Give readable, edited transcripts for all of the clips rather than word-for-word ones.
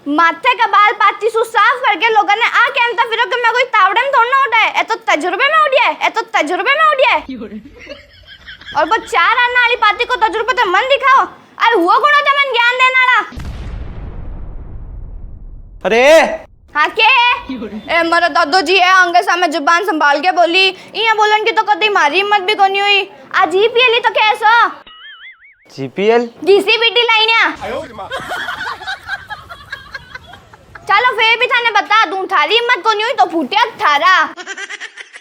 माथे का बाल पाती सु साफ करके लोगों ने आ कहता फिर कि मैं कोई तावड़े में थोड़ा ना उड़ा है, ए तो तजुर्बे में उड़िया है, ए तो तजुर्बे में उड़िया है। और वो 4 आना वाली पाती को तजुर्बे तो मन दिखाओ, अरे वो गुणों तो मन ज्ञान देना वाला। अरे हाँ के ए मेरे दादो जी है अंगे सामने जुबान संभाल के बोली, ये बोलन की तो कभी मारी हिम्मत भी कोनी हुई। आज जीपीएल तो कैसा जीपीएल डीसीबीटी लाइन है। चलो फिर भी थाने बता दूं, थारी हिम्मत को नहीं हुई तो फूटिया थारा।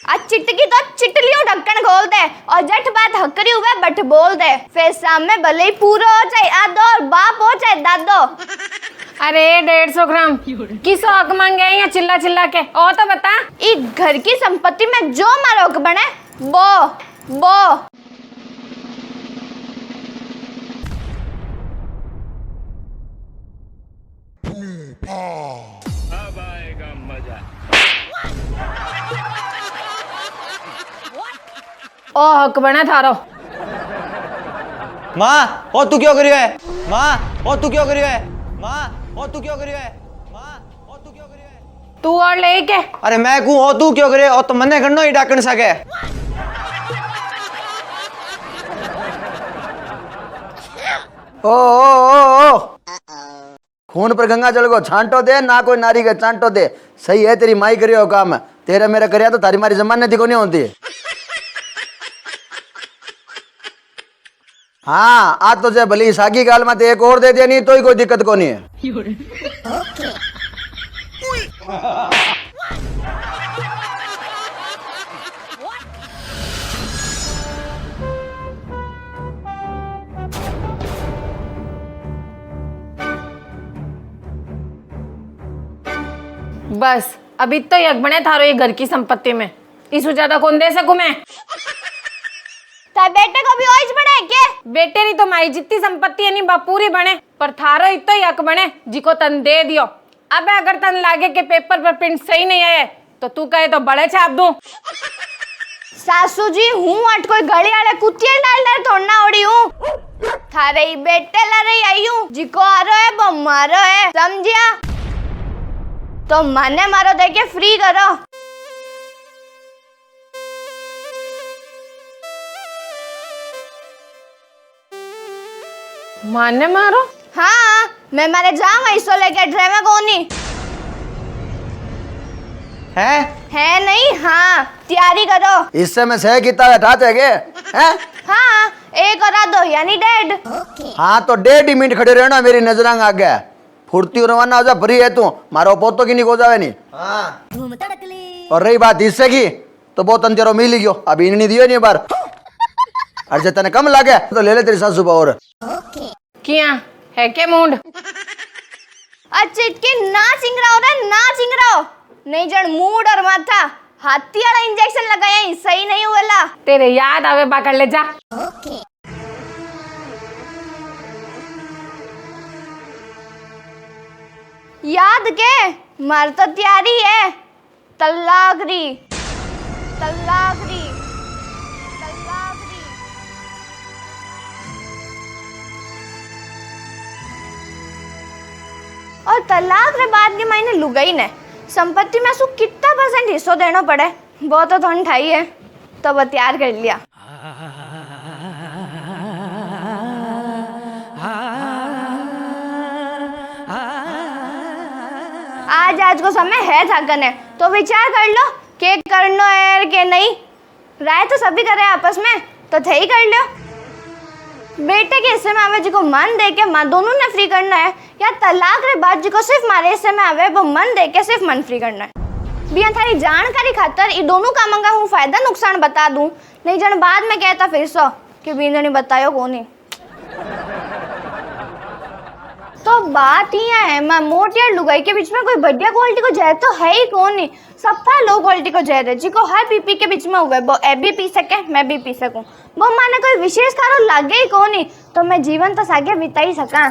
आज चिटकी तो चिटलियों ढक्कन खोल दे और जट बात हकरी हुए बट बोल दे, फिर सामने भले ही पूरा हो चाहे आदो और बाप हो चाहे दादो। अरे 150 ग्राम किस हक मांगे या चिल्ला चिल्ला के ओ तो बता। इस घर की संपत्ति में जो मारा हक बने वो अब आएगा मजा। ओ हक बना थारो। माँ ओ तू क्यों करियो है? माँ ओ तू क्यों करियो है? माँ ओ तू क्यों करियो है? माँ ओ तू क्यों करियो है? तू और ले के अरे मैं कहूँ ओ तू क्यों करे, ओ तो मने करनो ही डाकन सके। ओ खून पर गंगा जल को छांटो दे ना कोई नारी का चांटो दे। सही है तेरी माई करियो काम है, तेरा मेरा करिया तो तारी मारी जमाने थी को नहीं होती। हाँ आज तो जे भली सागी गाल में एक और दे दिया नहीं तो ही कोई दिक्कत को नहीं है। बस अभी तो यक बने थारो ये घर की संपत्ति में, इससे ज्यादा कौन दे सकूं मैं। तार बेटे को भी ओइज बने के बेटे नहीं तो माई जितनी संपत्ति है नहीं बापूरी बने, पर थारो इतो यक बने जिको तन दे दियो। अब अगर तन लागे के पेपर पर प्रिंट सही नहीं आए तो तू कहे तो बड़े छाप दूं। सासू जी हूँ अट कोई गली वाले कुत्ते डाल थोड़ा उड़ी हूँ, थारे ही बेटे ला रही आई हूँ, जिको आ रहा है वो मारो है, समझिया? तो माने मारो दे के फ्री करो। माने मारो? हाँ मैं मारे जाऊँ ऐसो लेके ड्रामे कोनी है नहीं। हाँ तैयारी करो। इससे मैं सह कितना हटा थे हैं? हाँ एक और दो यानी डेढ़। हाँ तो 1.5 मिनट खड़े रहना मेरी नजरांग आ गया। फुर्ती रवाना हो जा, भरी है तू मारो पोतो की नहीं हो जावे नहीं। हाँ और रही बात हिस्से की तो बहुत अंतेरो मिल ही गयो, अभी नहीं दियो नहीं बार। अरे तने कम लगे तो ले ले तेरी सासू और किया है के मूड। अच्छा के ना चिंगराओ रे ना चिंगराओ, नहीं जन मूड और माथा हाथी वाला इंजेक्शन लगाया ही सही नहीं हुआ। तेरे याद आवे बाकर ले जा। याद के मर तो तैयारी है, तल्लागरी तल्लागरी तल्लागरी। और तलाक रे बाद के महीने लुगाई ने संपत्ति में सु कितना % हिस्सों देना पड़े वो तो थोड़ी ठाई है, तो वो तैयार कर लिया। आज को समय है थकन है तो विचार कर लो के करनो है के नहीं। राय तो सभी करे आपस में तो थे ही कर लो। बेटे के हिस्से में आवे जी को मन दे के माँ दोनों ने फ्री करना है, या तलाक रे बाद जी को सिर्फ मारे हिस्से में आवे वो मन दे के सिर्फ मन फ्री करना है। बिया थारी जानकारी खातर ये दोनों कामों का हूँ फायदा नुकसान बता दूं, नहीं जन बाद में कहता फिर सो कि बींदो नहीं बतायो कौन। तो बात ही है मैं मोटी और लुगाई के बीच में कोई बढ़िया क्वालिटी को जहर तो है ही कौन नहीं, सबका लो क्वालिटी को जहर है जिको हर पीपी के बीच में हुआ वो ए भी पी सके मैं भी पी सकूं, वो माने कोई विशेष कारण लागे ही कौन नहीं, तो मैं जीवन तो सागे बिता ही सका।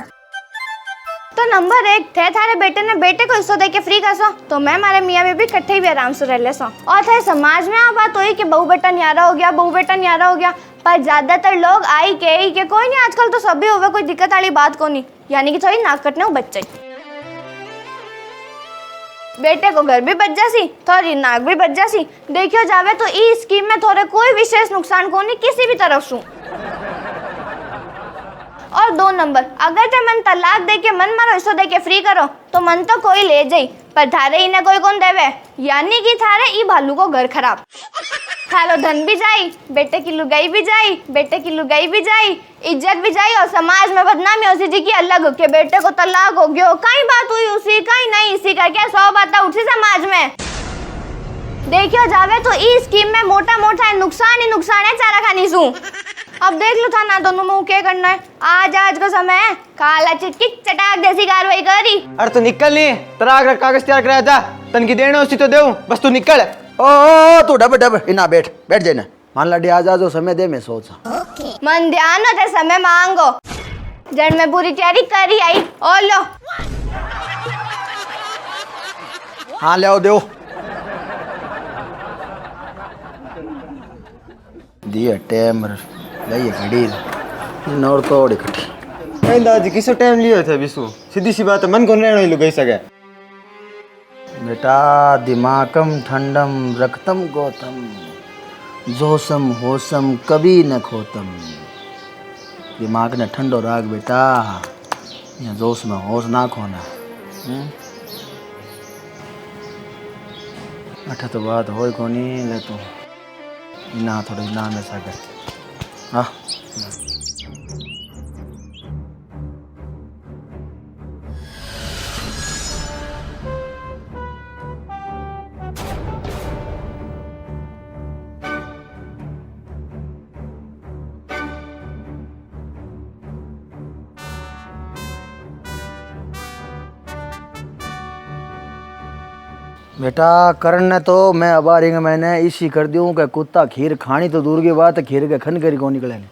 तो नंबर 1 थे थारे बेटे ने बेटे को हिस्सा दे के फ्री कर सो, तो मैं मारे मियाँ बीबी इकट्ठे भी आराम से रह ले सो। और थे समाज में आ बात हुई कि बहू बेटा न्यारा हो गया बहू बेटा न्यारा हो गया, पर ज्यादातर लोग आई के कोई नहीं आजकल तो सभी होवे कोई दिक्कत वाली बात को नहीं, यानी कि थोड़ी नाक कटने वो बच्चे। बेटे को घर भी बच जासी थोड़ी नाक भी बच जासी। देखियो जावे तो ई स्कीम में थोड़े कोई विशेष नुकसान को नहीं किसी भी तरफ से। और 2 नंबर, अगर ते मन तलाक दे के मन मारो हिस्सो दे के फ्री करो तो मन तो कोई ले जाई, पर थारे इन्हें कोई कौन देवे, यानी कि थारे ई भालू को घर खराब। थारो धन भी जाई, बेटे की लुगाई भी जाई, बेटे की लुगाई भी जाई, इज्जत भी जाई, और समाज में बदनामी उसी जी की अलग के बेटे को तलाक हो गयो, कई बात हुई उसी कई नहीं इसी करके 100 बातें उठी समाज में। देखियो जावे तो ई स्कीम में मोटा मोटा नुकसान ही नुकसान है चारा खानी सू। अब देख लो था ना दोनों में क्या करना है। आज का समय है, काला चिटकी चटाक जैसी कार्रवाई करी। अरे तू निकल नहीं, तेरा कागज तैयार कराया था, तन की देना उसी तो देऊ, बस तू निकल। ओ तू डब डब इना बैठ जाना। मान लाडी आज जो समय दे मैं सोचा मन ध्यान होते समय मांगो। जड़ में पूरी तैयारी करी आई और लो। हाँ ले आओ देव दिया टेम लइए घड़ी नौर तोड़ इकट्ठी। नहीं दादी किसो टाइम लियो थे बिसु, सीधी सी बात है, मन को रहने लुगाई सके। बेटा दिमागम ठंडम रक्तम गौतम जोशम होशम कभी न खोतम। दिमाग ने ठंडो राग बेटा, यहाँ जोश में होश ना खोना। अठ तो बात हो कोनी ले तो ना थोड़ी ना में सके। हाँ बेटा करण ने तो मैं अबारिंग मैंने इसी कर दूं कि कुत्ता खीर खानी तो दूर की बात, खीर के खन करी कौन निकले नहीं।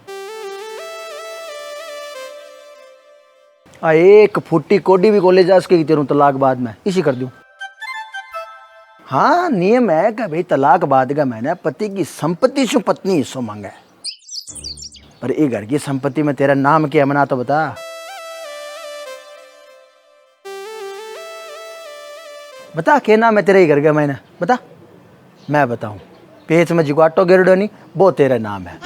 एक फुट्टी कोडी भी कॉलेज जा सके तेरू तलाक बाद में इसी कर दूं। हाँ नियम है कि भाई तलाक बाद का मैंने पति की संपत्ति से पत्नी हिस्सों मांगा है, पर ये घर की संपत्ति में तेरा नाम क्या मना तो बता। बता क्या नाम है तेरे घर का मैंने बता। मैं बताऊं, पेच में जिगाटो गिरडो नहीं वो तेरा नाम है,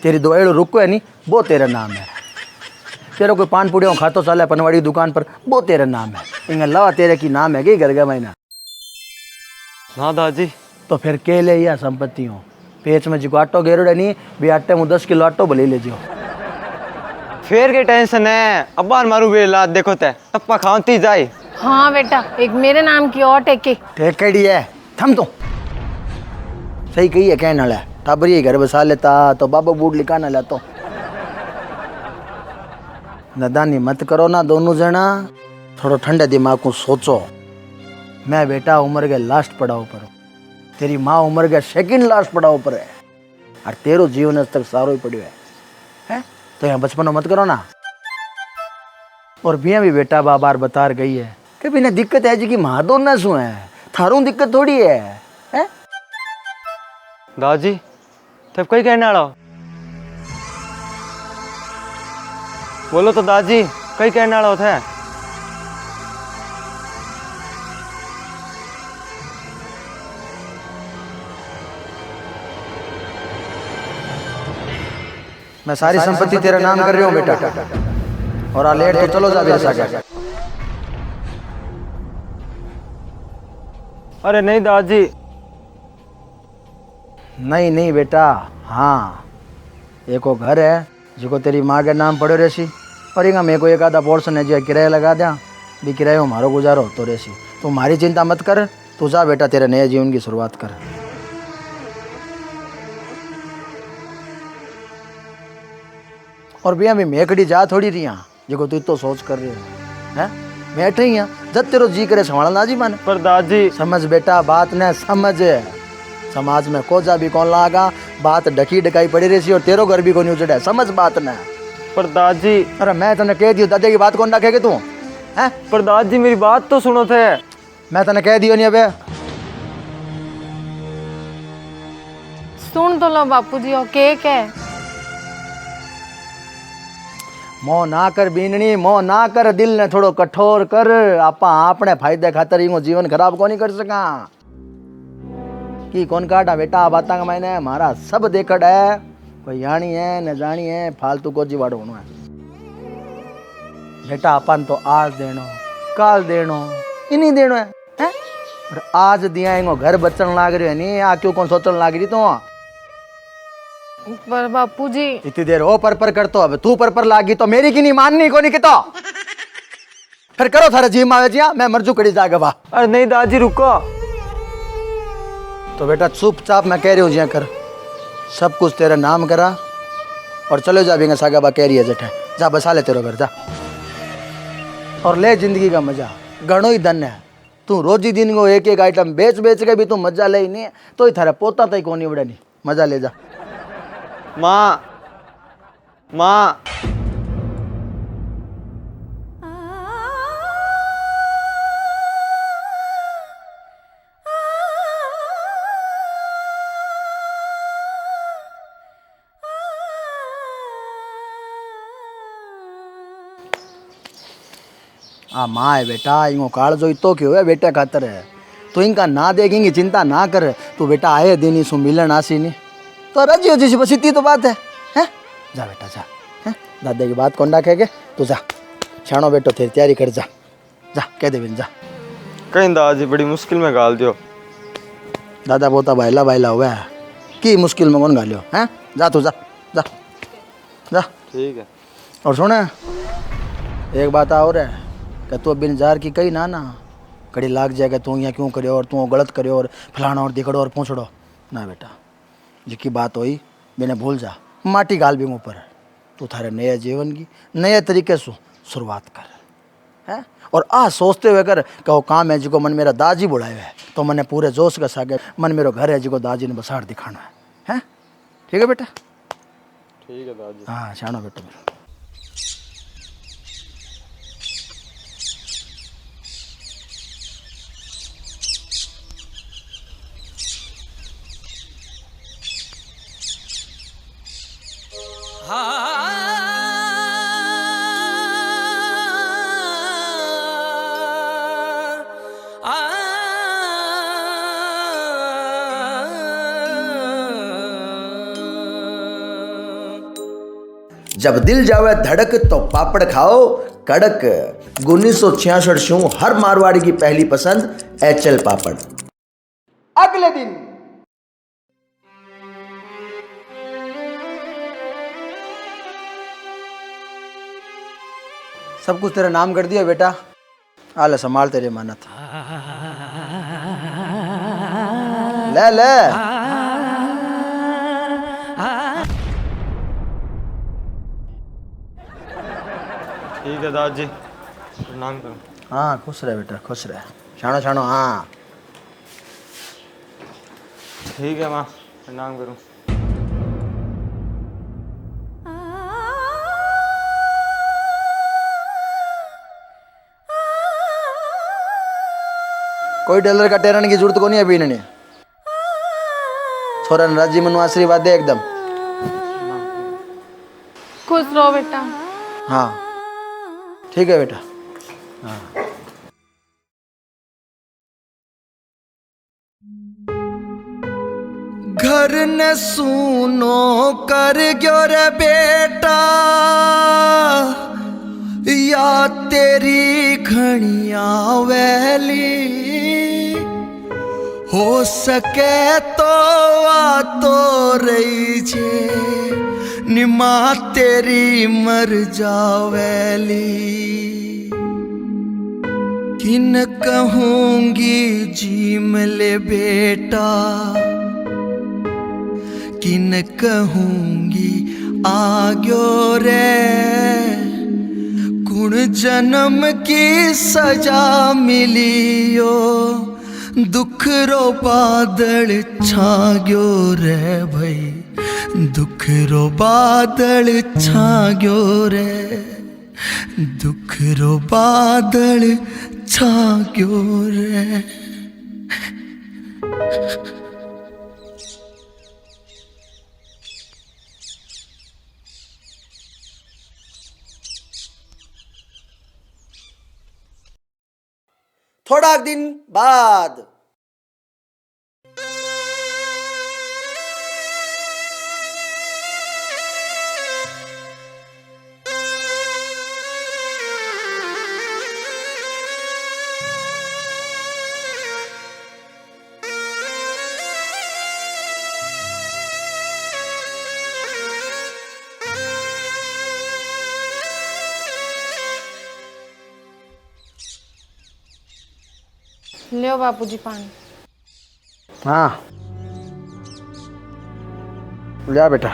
तेरी दवाई रुको है नहीं वो तेरा नाम है, तेरा कोई पान पुड़ियों खातो साले पनवाड़ी की दुकान पर वो तेरा नाम है। इन अलावा तेरे की नाम है कि घर का मैंने ना दादी तो फिर के ले या संपत्ति हो। पेच में जिगाटो गिरडो नहीं भी आटे में 10 किलो आटो भले ले जाओ। फिर के टेंशन है, अब्बार मारू बेला देखो ते टप्पा खाती जाए। हाँ बेटा, एक मेरे नाम की और टेके ठेकड़ी है थम तो सही कही है कहने वाला। टाबरी घर बसा लेता तो बाबा बूढ़ लिखाना लेता। नदानी मत करो ना दोनों जना, थोड़ा ठंडे दिमाग को सोचो। मैं बेटा उम्र के लास्ट पड़ाव पर, तेरी माँ उम्र के सेकंड लास्ट पड़ाव पर है, और तेरो जीवन आज तक सारो ही पड़ो है? तो यहाँ बचपन मत करो ना। और भी बेटा बार बार बता गई है कि बिना दिक्कत है जी की माँ दो ना सु है, थारू दिक्कत थोड़ी है? दादी तब कोई कहने वाला बोलो तो दादी कई कहने वाला होता है। मैं सारी संपत्ति तेरा नाम कर रही हूँ बेटा, और आ लेट तो चलो जा बेसा क्या। अरे नहीं दादी। नहीं नहीं बेटा, हाँ एको घर है जो तेरी माँ के नाम पड़ो रहसी, और इंगा मेरे को एक आधा पोर्शन है जो किराया लगा दिया भी किराए हमारो गुजारो तो रहसी। तू हमारी चिंता मत कर, तू जा बेटा तेरे नए जीवन की शुरुआत कर। और भैया मैं मेकड़ी जा थोड़ी रही यहाँ जो तू तो सोच कर रही है मैं अठे ही जब तेरो जी करे संभालना जी माने। पर दादी समझ बेटा बात ने समझ, समाज में कोजा भी कौन लागा, बात ढकी ढकाई पड़ी रही और तेरो घर भी कौन उजड़े, समझ बात ने। पर दादी अरे मैं तने कह दियो दादा की बात कौन रखेगी तू हैं? पर दादी मेरी बात तो सुनो थे। मैं तने कह दियो नहीं अबे। सुन तो लो बापूजी, ओके है मोह ना कर बीननी, मोह ना कर, दिल ने थोड़ो कठोर कर। आपा आपने फायदे खातर ही जीवन खराब को नहीं कर सका की कौन काटा बेटा। बाता का मैंने मारा सब देखड़ है, कोई यानी है न जानी है, फालतू को जीवाड़ो होना है बेटा। अपन तो आज देनो काल देनो इन्हीं देनो है, हैं? और आज दिया इंगो घर बचन लाग रही है नहीं, आ क्यों कौन सोचन लाग रही तो। पर बापूजी इतनी देर हो पर करतो, अब तू पर लागी तो मेरी की नहीं माननी को नहीं कितो। फिर करो थारे जी मावे जिया, मैं मरजू कड़ी जागे बा। अरे नहीं दादी रुको। तो बेटा चुपचाप मैं कह रही हूँ जिया कर, सब कुछ तेरा नाम करा और चलो जा भी सागा बा कह रही है जेठे, जा बसा ले तेरे घर जा और ले जिंदगी का मजा। घणो ही धन है, तू रोजी दिन को एक एक आइटम बेच बेच के भी तू मजा ले ही नहीं, तो ही थारे पोता तक को नहीं उड़े नहीं, मजा ले जा। माँ माँ माँ है बेटा, इनको काल जो तो क्यों है बेटे खातर है, तो इनका ना देखेंगे चिंता ना कर। तू बेटा आए दिन ही सु मिलन आसी नहीं तो रजी हो जी, बस इतनी तो बात है, हैं? जा बेटा जा, हैं? दादा की बात कौन रखेगे, तू जा छाणो बेटो तेरी तैयारी कर, जा जा कह दे बिन जा। कहीं दादी बड़ी मुश्किल में गाल दियो। दादा पोता बाइला बाइला हुआ है कि मुश्किल में कौन गालियो, हैं? जा तू जा जा जा। ठीक है। और सुन एक बात और है कि तू बिन जार की कही ना कड़ी लाग जाएगा, तू यहाँ क्यों करियो और तू गलत करियो और फलाना और दिखड़ो और पूछड़ो ना बेटा। जिसकी बात हुई मैंने भूल जा, माटी गाल भी ऊपर। तू थारे नए जीवन की नए तरीके से शुरुआत कर, है? और आ सोचते हुए कर कि वो काम है जिको मन मेरा दाजी बुलाए है, तो मैंने पूरे जोश के सागे मन मेरो घर है जिको दाजी ने बसाड़ दिखाना है? ठीक है बेटा? ठीक है दादी। हाँ शानो बेटा मेरा। जब दिल जावे धड़क तो पापड़ खाओ कड़क। 1966 शू हर मारवाड़ी की पहली पसंद एचएल पापड़। अगले दिन सब कुछ तेरा नाम कर दिया बेटा, आले संभाल तेरे मानत। ले ले ठीक है दादी, प्रणाम करो। हाँ खुश रहे बेटा खुश रहे, छानो छानो। हाँ ठीक है माँ, प्रणाम करूँ। कोई डलर का टेरन की जरूरत को नहीं अभी इन्हें। छोरा राजी मनु आशीर्वाद दे एकदम। खुश रहो बेटा। हाँ ठीक है बेटा। हाँ घर ने सुनो कर गयो रे बेटा, या तेरी घणिया वैली हो सके तो आ तो रही छे निमा तेरी मर जावेली। किन कहूंगी जी मिले बेटा, किन कहूंगी आग्यो रे। कुण जन्म की सजा मिलियो, दुख रो बादल छाग्यो रे भाई, दुख रो बादल छाग्यो रे, दुख रो बादल छाग्यो रे। थोड़ा दिन बाद। लियो बापूजी पानी। हाँ लिया बेटा।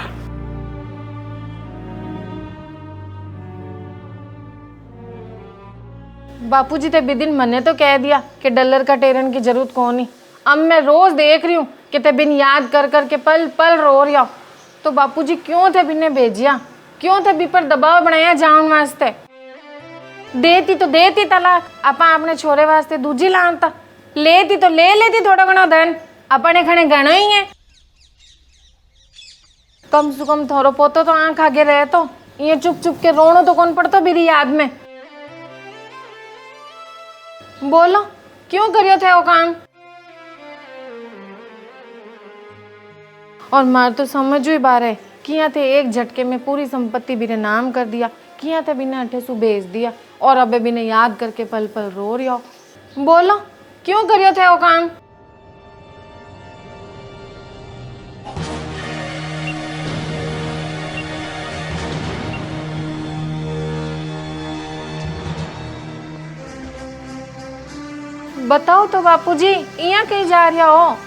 बापूजी ते बिदिन मने तो कह दिया कि डॉलर का टेरन की जरूरत कौन नहीं। अब मैं रोज देख रही हूँ कि ते बिन याद कर कर के पल पल रो रहा। तो बापूजी क्यों थे बिने भेजिया, क्यों थे बी पर दबाव बनाया जान वास्ते। देती तो देती तलाक, अपा अपने छोरे वास्ते दूजी लानता। लेती तो ले लेती थोड़ा घणो धन, अपने खने घणो ही है। कम से कम थोड़ो पोतो तो आंख आगे रहे तो ये चुप चुप के रोनो तो कौन पड़तो मेरी याद में। बोलो क्यों करियो थे वो काम। और मार तो समझ ही बार है किया थे एक झटके में पूरी संपत्ति बिने नाम कर दिया, किया थे बिना अठे सु बेच दिया और अबे बिने याद करके पल पल रो रही हो। बोलो क्यों करियो थे वो काम। बताओ तो बापूजी यहाँ कहीं जा रहा हो।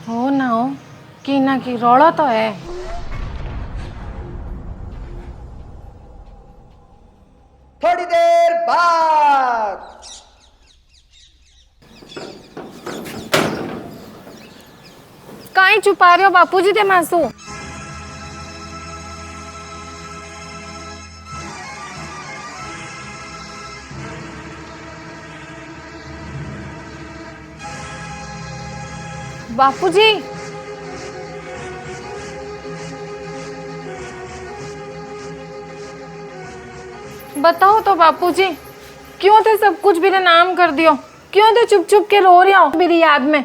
हो ना हो कि ना कि रोड़ा तो है। थोड़ी देर बाद। काई छुपा रहे हो बापूजी ते मासू। बापूजी बताओ तो बापूजी क्यों थे सब कुछ मेरे नाम कर दियो, क्यों थे चुप चुप के रो रही हो मेरी याद में।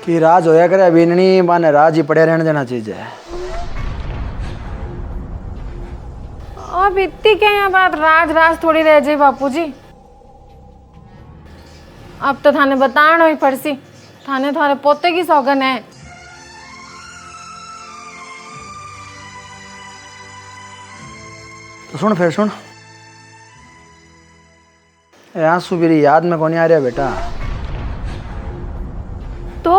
कि राज होया करे अभी नहीं माने राज ही पड़े रहने देना चीज है। अब इतनी क्या यहाँ बात राज राज थोड़ी रह जाए बापूजी। अब तो थाने बताना ही पड़सी, थाने थारे पोते की सौगन है। तो सुन फिर सुन, आंसू मेरी याद में कौन आ रहा बेटा। तो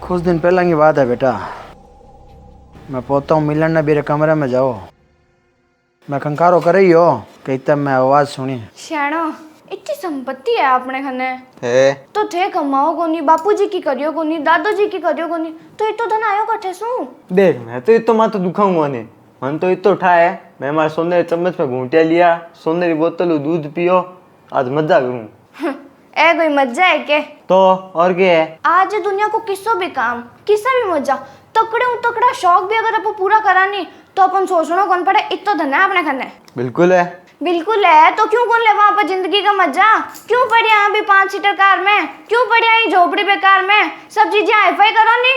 कुछ दिन पहला की बात है बेटा। मैं पोता हूँ मिलन ने मेरे कमरे में जाओ, मैं कंकारो कर रही हो कि तब मैं आवाज सुनी। श्याणो इतनी संपत्ति है अपने खने है तो थे कमाओ कोनी, बापूजी की करियो कोनी, दादाजी की करियो कोनी, तो इतो धन आयो कठे सु। देख मैं तो इतो मातो दुखाऊंगा नहीं, मन तो इतो उठाए मैं हमारे सोने चम्मच में घूंटिया लिया, सोने की बोतल दूध पियो, आज मजा करूं। ए कोई मजा है के? तो और क्या है। आज दुनिया को किसो भी काम, किसा भी मजा, तकड़े तकड़ा शौक भी अगर अपन पूरा करानी तो अपन सोचना कौन पड़े इतो धन है अपने खने। बिल्कुल है। बिल्कुल है तो क्यों कौन ले वहां पर जिंदगी का मजा, क्यों पड़े यहाँ भी 5 सीटर कार में, क्यों पड़े यहाँ झोपड़ी पे कार में, सब चीजें हाईफाई करो नी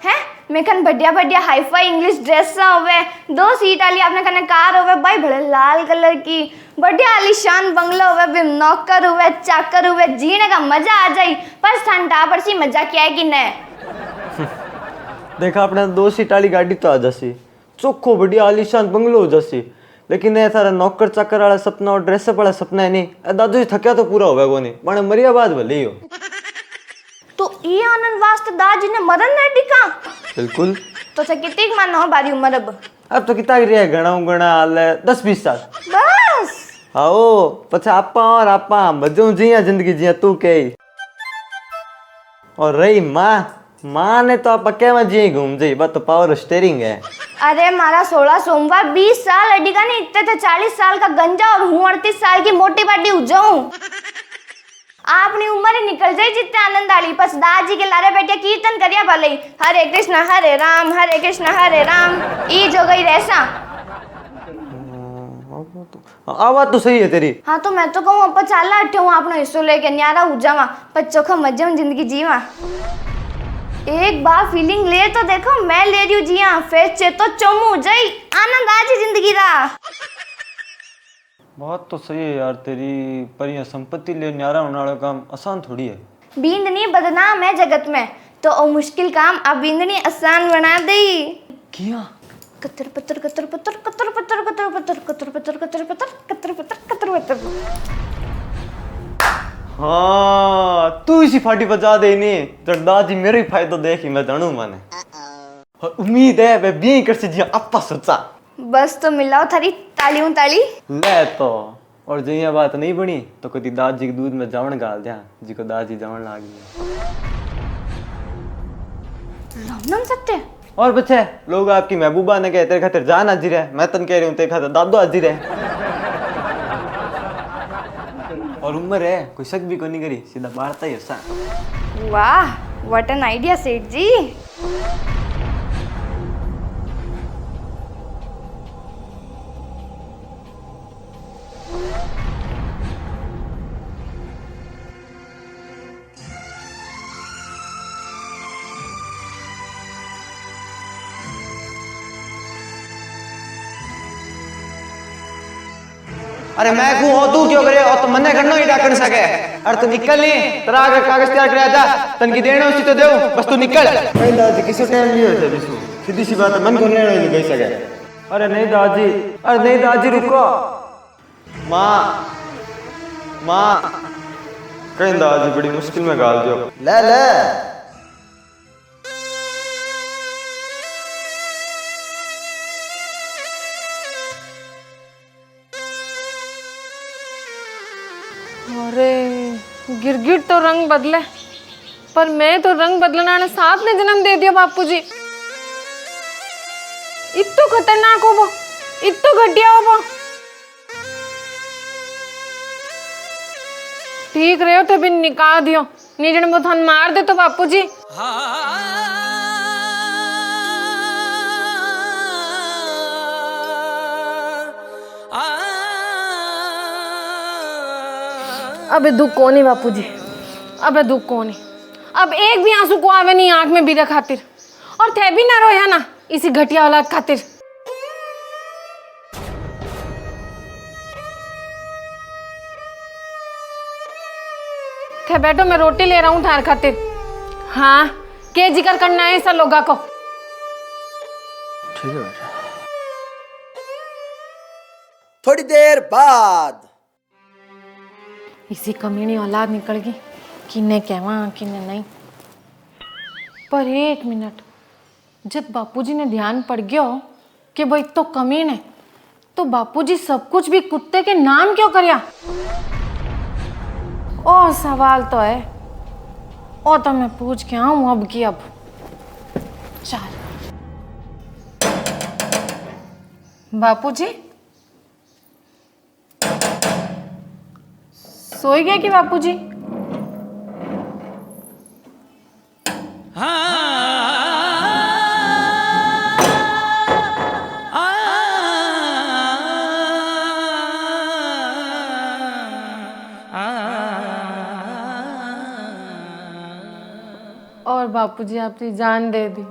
है। मेखन बढ़िया बढ़िया हाईफाई इंग्लिश ड्रेस होवे, 2 सीट वाली आपने कने कार होवे भाई बड़े लाल कलर की, बढ़िया आलीशान बंगलो होवे, भी नौकर हुए चाकर हुए, जीने का मजा आ जाई। पर ठंडा पर सी मजा क्या है कि न। देखा अपने 2 सीट वाली गाड़ी तो आ जसी, चोखो बढ़िया आलीशान बंगलो हो जसी, लेकिन ये सारा नौकर चाकर वाला सपना और ड्रेसअप वाला सपना है नहीं। दादू जी थक्या तो पूरा होगा कोनी, पण मरिया बाद भले ही हो। तो ये आनंद वास्ते दादी ने मरण नहीं टिका। बिल्कुल। तो से कितनी मानो बारी उम्र अब तो कितना गिरी है घना उगना हाल 10-20 साल बस। आओ पछे आपा और आपा मजू जिया जिंदगी जिया तू के। और रही माँ माँ ने तो आप पक्के में जी घूम जाई, बात तो पावर स्टेरिंग है। अरे मारा 16 सोमवार 20 साल अडी का नहीं इतने थे 40 साल का गंजा और हूँ 38 साल की मोटी बाटी हो जाऊं। आपनी उम्र ही निकल जाए जितने आनंद आली बस दादी के लारे बैठे कीर्तन करिया भले ही हरे कृष्ण हरे राम ई जो गई रैसा। आ बात तो सही है तेरी। हाँ तो मैं तो कहूँ अपन चाला अट्ठे हूँ आपनो हिस्सों लेके न्यारा हो जावा पर चोखा मजे में जिंदगी जीवा। एक बार फीलिंग ले तो देखो मैं ले रही हूँ जिया फेस चे तो चोमू हो जाई आनंद आज ही जिंदगी रा। बात तो सही है यार तेरी, पर यह संपत्ति ले न्यारा होने वाला काम आसान थोड़ी है। बींदनी बदनाम है जगत में तो ओ मुश्किल काम अब बींदनी आसान बना दे। किया कतर पतर कतर पतर कतर पतर कतर पतर कतर पतर कतर पतर कतर पतर कतर पतर। हाँ तू इसी फाटी बजा दे नहीं तो दादी मेरे ही फायदा देखी मैं जानू माने। और उम्मीद है वे भी कर से जिया अपा सोचा। बस तो मिलाओ थारी तालियों ताली। ले तो और जो ये बात नहीं बनी तो कभी दादी के दूध में जावन गाल दिया जी को दादी जावन लाग गई। लौनम सत्य और बच्चे लोग आपकी महबूबा ने कहे तेरे खातिर जान हाजिर है, मैं तन कह रही हूँ तेरे खातिर दादू हाजिर है। और उम्र है कोई शक भी को नहीं करी सीधा बाढ़ता ही ऐसा। वाह व्हाट एन आइडिया सेठ जी। अरे मैं क्यों हो तू क्यों करे और तो मन्ने करनो ही डाकन सके। अरे तू निकल नहीं तेरा आगे कागज तैयार कर जा तन की देने उसी तो देऊ बस तू निकल। नहीं दादी किसी टाइम नहीं होता बिसु सीधी सी बात है मन को निर्णय नहीं गई सके। अरे नहीं दादी रुको। माँ कहीं दादी बड़ी मुश्किल में गाल दियो। ले ले अरे गिरगिट तो रंग बदले पर मैं तो रंग बदलना ने साथ ने जन्म दे दिया बापूजी। इतो खतरनाक हो वो इतो घटिया हो वो। ठीक रहे हो तो बिन निकाह दियो निजन मुथन मार दे तो बापूजी। अबे दुख कोनी बापूजी अबे दुख कोनी अब एक भी आंसू को आवे नहीं आंख में बीरा खातिर और थे भी ना रोया ना इसी घटिया औलाद खातिर। थे बैठो मैं रोटी ले रहा हूँ थार खातिर। हाँ के जिक्र करना है ऐसा लोगा को। ठीक है बेटा। थोड़ी देर बाद इसी कमीनी औलाद निकल गई किन्ने कहवा किन्ने नहीं। पर एक मिनट जब बापूजी ने ध्यान पड़ गया हो कि वो एक तो कमीन है तो बापूजी सब कुछ भी कुत्ते के नाम क्यों करया। और सवाल तो है और तो मैं पूछ के आऊं अब की अब। चल बापूजी सोई गए कि बापूजी। और बापूजी आपकी जान दे दी।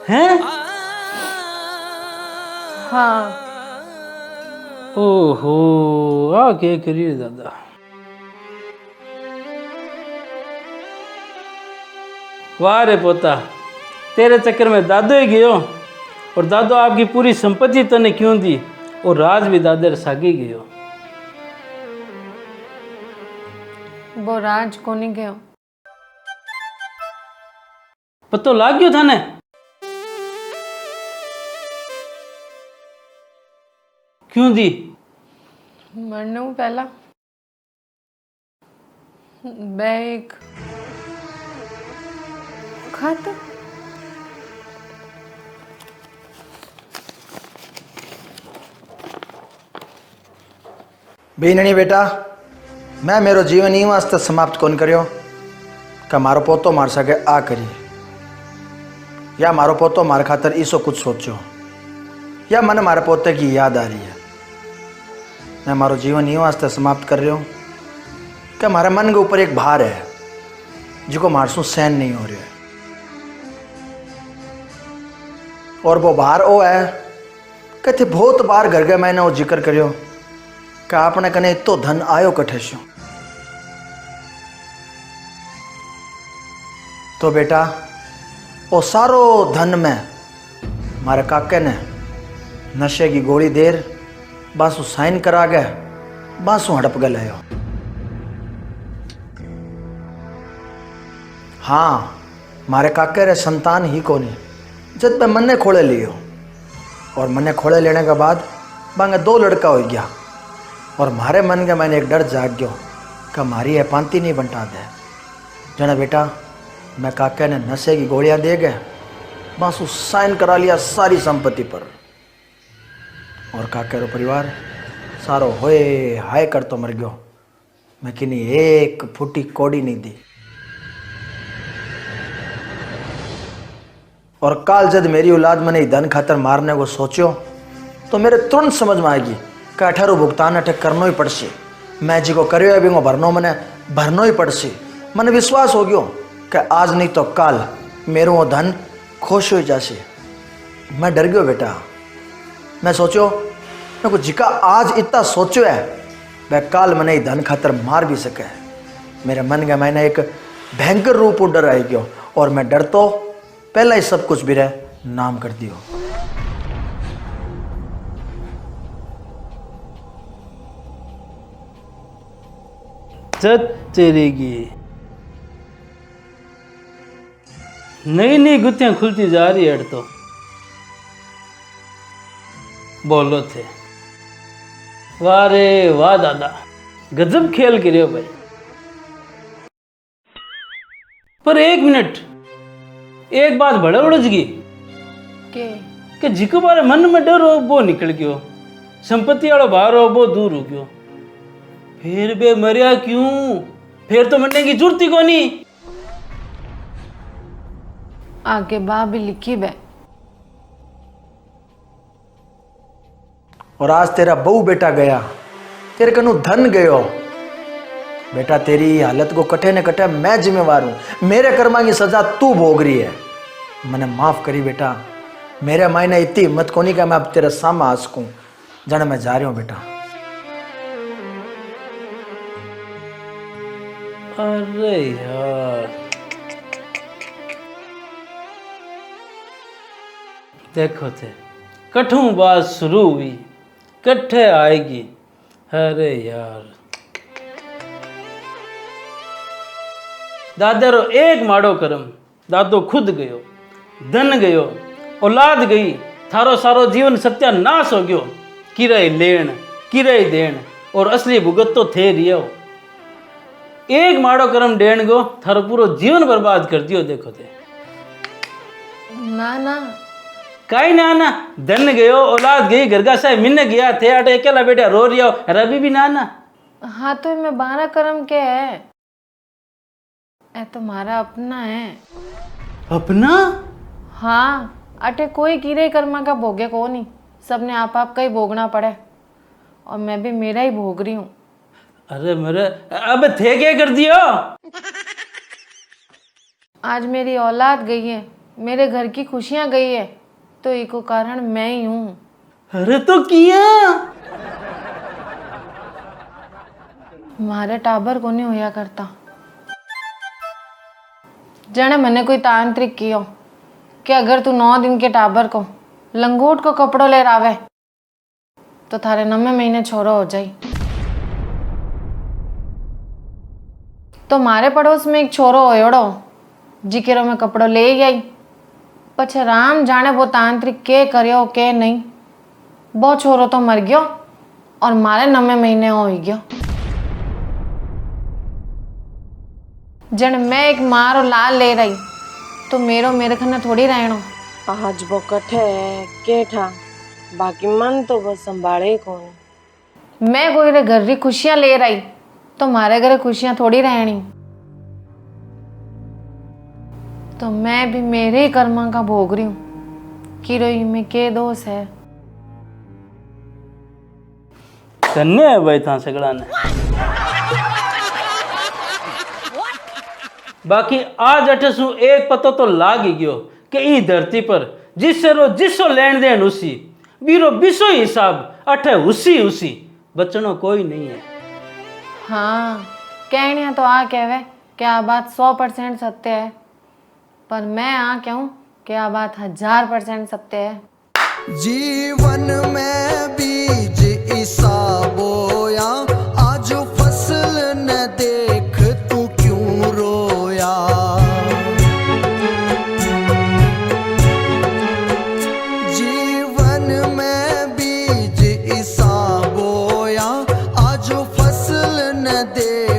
हैं? हाँ ओहो आ क्या करिए दादा। वाह रे पोता तेरे चक्कर में दादो ही गयो और दादो आपकी पूरी संपत्ति तने क्यों दी और राज भी दादे सागी गयो। वो राज को नहीं गयो। पतो लाग गयो थाने। क्यों दी मरने हूँ पहला बैग खत बेनणी बेटा मैं मेरो जीवन ई वास्ते समाप्त कौन करियो कि मारो पोतो मार सके आ करी या मारो पोतो मार खातर ईसो कुछ सोचो या मन मारे पोते की याद आ रही है। मैं मारो जीवन ई वास्ते समाप्त कर रही हूँ कि हमारे मन के ऊपर एक भार है जिसको मारसू सहन नहीं हो रही है। और वो भार वो है कि बहुत बार घर गए मैंने वो जिक्र करियो कि आपने कने इतो धन आयो कठे शो। तो बेटा वो सारो धन में मारे काके ने नशे की गोली देर बासु साइन करा गए बासु हड़प गए लायो। हाँ मारे काके रे संतान ही कोनी जब मैं मन्ने खोले लियो और मन्ने खोले लेने के बाद बांगे 2 लड़का हो गया और मारे मन के मैंने एक डर जाग गयो कि हमारी है पांति नहीं बंटा दे जना बेटा। मैं काके ने नशे की गोलियां दे गए बासु साइन करा लिया सारी संपत्ति पर और काके रो परिवार सारो होए हाय कर तो मर गयो। मैं किन्हीं एक फुटी कोड़ी नहीं दी। और काल जब मेरी औलाद मैंने धन खातर मारने को सोचो तो मेरे तुरंत समझ में आएगी कि अठारो भुगतान अठे करनो ही पड़सी। मैं जी को करियो अभी वो भरनो मैंने भरनो ही पड़सी। मैंने विश्वास हो गयो कि आज नहीं तो काल मेरे वो धन खुश हो जासे। मैं डर गयो बेटा। मैं सोचो मैं को जिका आज इतना सोचो है वह काल मैंने ही धन खातर मार भी सके। मेरे मन के मैंने एक भयंकर रूप डर आई गयो और मैं डर तो पहला ही सब कुछ भी रह नाम कर दियो। तेरेगी नई नई गुत्तियां खुलती जा रही है। तो बोलो थे वाह रे वाह दादा गजब खेल गिरे हो भाई। पर 1 मिनट एक बात बड़ा उड़ज गई कि जिको बारे मन में डर हो वो निकल गयो संपत्ति वाला बाहर हो वो दूर हो गयो। फिर बे मरिया क्यों? फिर तो मरने की जरूरत ही कोनी। आगे बा भी लिखी बे। और आज तेरा बहू बेटा गया तेरे कनु धन गयो बेटा। तेरी हालत को कटे न कटे मैं जिम्मेवार हूं। मेरे कर्मा की सजा तू भोग रही है। मैंने माफ करी बेटा। मेरे मायने इतनी हिम्मत कोनी कि मैं अब तेरे सामने आ सकूं। जाने मैं जा रही हूं बेटा। अरे यार देखो थे कठों बात शुरू हुई कट्ठे आएगी। अरे यार दादा रो एक माड़ो करम दादो खुद गयो धन गयो औलाद गई थारो सारो जीवन सत्यानाश हो गयो। किराए लेन किराए देन और असली भुगत तो थे रियो। एक माड़ो करम डेण गो थारो पूरो जीवन बर्बाद कर दियो। देखो थे ना ना काई ना ना धन गयो औलाद गई घर का साहब मिलने गया थे आटे अकेला बेटा रो रिया हो रवि भी ना ना। हाँ तो मैं 12 कर्म के है ए तो मारा अपना है। अपना? हाँ अटे कोई कीरे कर्मा का भोगे को नहीं सबने आप का ही भोगना पड़े और मैं भी मेरा ही भोग रही हूँ। अरे मेरे अब थे क्या कर दियो? आज मेरी औलाद गई है मेरे घर की खुशियाँ गई है तो इको कारण मैं ही हूँ। अरे तो किया मारे टाबर को नहीं होया करता। जाने मैंने कोई तांत्रिक कियो कि अगर तू 9 दिन के टाबर को लंगोट को कपड़ो ले आवे तो थारे 9वें महीने छोरो हो जाई। तो मारे पड़ोस में एक छोरो होयोड़ो जिकेरो में कपड़ो ले गई पछे राम जाने वो तांत्रिक के करियो के नहीं वो छोरो तो मर गयो और मारे 9वें महीने हो ही गयो। जन मैं एक मार और लाल ले रही तो मेरे खन्ना थोड़ी रहनो। आज वो कठे के ठा बाकी मन तो बस संभाले कौन। मैं कोई रे घर री खुशियां ले रही तो मारे घरे खुशियां थोड़ी रहनी। तो मैं भी मेरे ही कर्मा का भोग रही हूँ कि रोई में के दोष है। धन्य है भाई था सगड़ा ने। बाकी आज अठसू एक पतो तो लाग ही गयो कि ई धरती पर जिसो लेन देन उसी बीरो बिसो हिसाब अठे उसी बचनो कोई नहीं है। हाँ कहनिया तो आ कहवे कि आ बात 100% सत्य है, पर मैं आ कहूँ कि आ बात 1000% सत्य है। जीवन में बीज ईसा बोया, आज फसल न देख तू क्यों रोया। जीवन में बीज ईसा बोया, आज फसल न देख